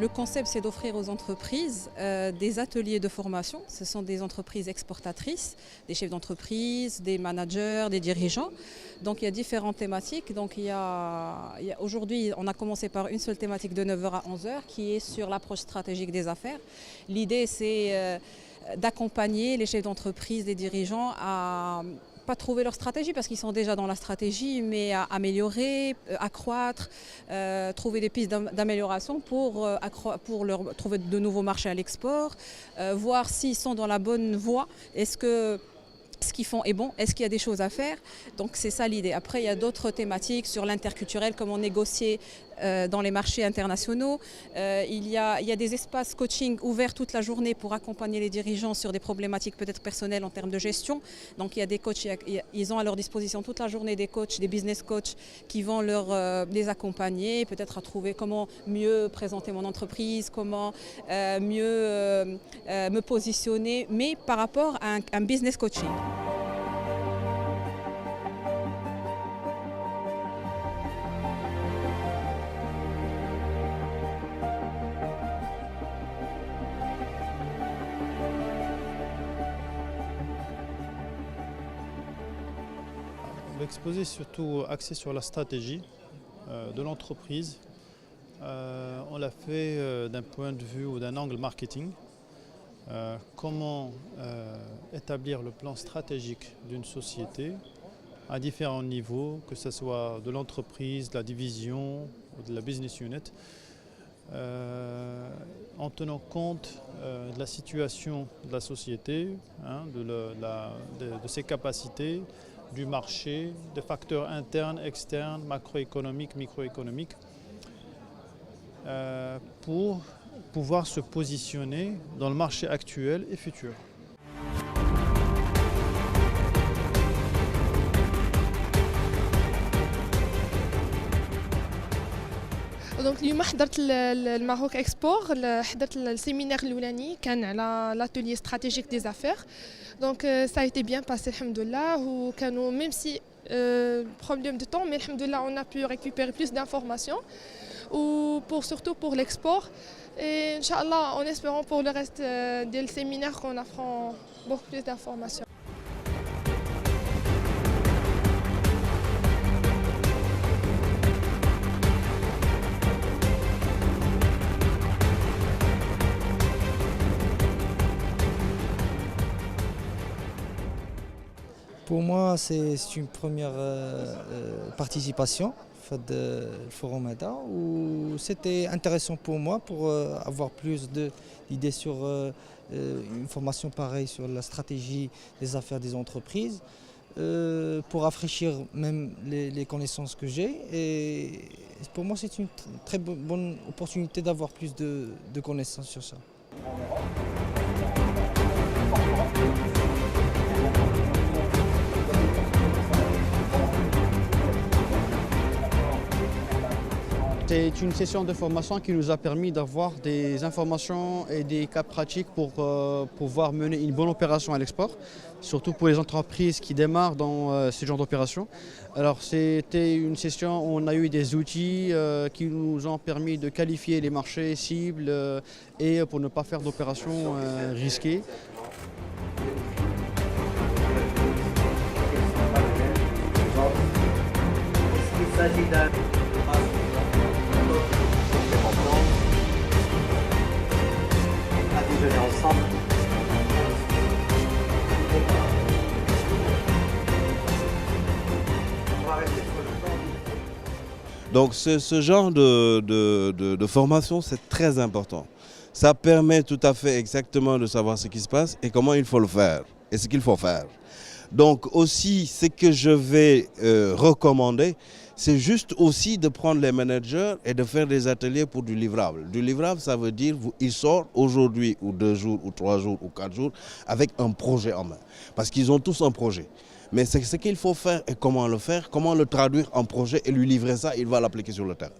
Le concept, c'est d'offrir aux entreprises des ateliers de formation. Ce sont des entreprises exportatrices, des chefs d'entreprise, des managers, des dirigeants. Donc il y a différentes thématiques. Donc aujourd'hui, on a commencé par une seule thématique de 9 h à 11 h qui est sur l'approche stratégique des affaires. L'idée, c'est d'accompagner les chefs d'entreprise, les dirigeants à pas trouver leur stratégie parce qu'ils sont déjà dans la stratégie, mais à améliorer, accroître, trouver des pistes d'amélioration pour leur trouver de nouveaux marchés à l'export, voir s'ils sont dans la bonne voie. Est-ce que ce qu'ils font est bon? Est-ce qu'il y a des choses à faire? Donc c'est ça l'idée. Après, il y a d'autres thématiques sur l'interculturel, comment négocier dans les marchés internationaux. Il y a des espaces coaching ouverts toute la journée pour accompagner les dirigeants sur des problématiques peut-être personnelles en termes de gestion. Donc il y a des coachs, ils ont à leur disposition toute la journée des coachs, des business coachs qui vont les accompagner, peut-être à trouver comment mieux présenter mon entreprise, comment mieux me positionner, mais par rapport à un business coaching. L'exposé est surtout axé sur la stratégie de l'entreprise. On l'a fait d'un point de vue ou d'un angle marketing. Comment établir le plan stratégique d'une société à différents niveaux, que ce soit de l'entreprise, de la division ou de la business unit, en tenant compte de la situation de la société, de ses capacités, du marché, des facteurs internes, externes, macroéconomiques, microéconomiques, pour pouvoir se positionner dans le marché actuel et futur. دونك اليوم حضرت الماروك اكسبور، حضرت السيمينار الاولاني كان على لاتولي استراتيجيك دي زافير. دونك سا ايتي بيان باسي الحمد لله، وكانوا ميم سي بروبليم دو طون، مي الحمد لله on a pu récupérer plus d'informations ou surtout pour l'export. Et Inch'Allah, en espérant pour le reste des séminaires qu'on apprend beaucoup plus d'informations. Pour moi, c'est une première participation au Forum ADA, où c'était intéressant pour moi pour avoir plus d'idées sur une formation pareille sur la stratégie des affaires des entreprises, pour rafraîchir même les connaissances que j'ai. Et pour moi, c'est une très bonne opportunité d'avoir plus de connaissances sur ça. C'est une session de formation qui nous a permis d'avoir des informations et des cas pratiques pour pouvoir mener une bonne opération à l'export, surtout pour les entreprises qui démarrent dans ce genre d'opération. Alors c'était une session où on a eu des outils qui nous ont permis de qualifier les marchés cibles et pour ne pas faire d'opérations risquées. Donc ce genre de formation, c'est très important. Ça permet tout à fait exactement de savoir ce qui se passe et comment il faut le faire et ce qu'il faut faire. Donc aussi, ce que je vais recommander, c'est juste aussi de prendre les managers et de faire des ateliers pour du livrable. Du livrable, ça veut dire qu'ils sortent aujourd'hui ou 2 jours ou 3 jours ou 4 jours avec un projet en main. Parce qu'ils ont tous un projet. Mais c'est ce qu'il faut faire et comment le faire, comment le traduire en projet et lui livrer ça, il va l'appliquer sur le terrain.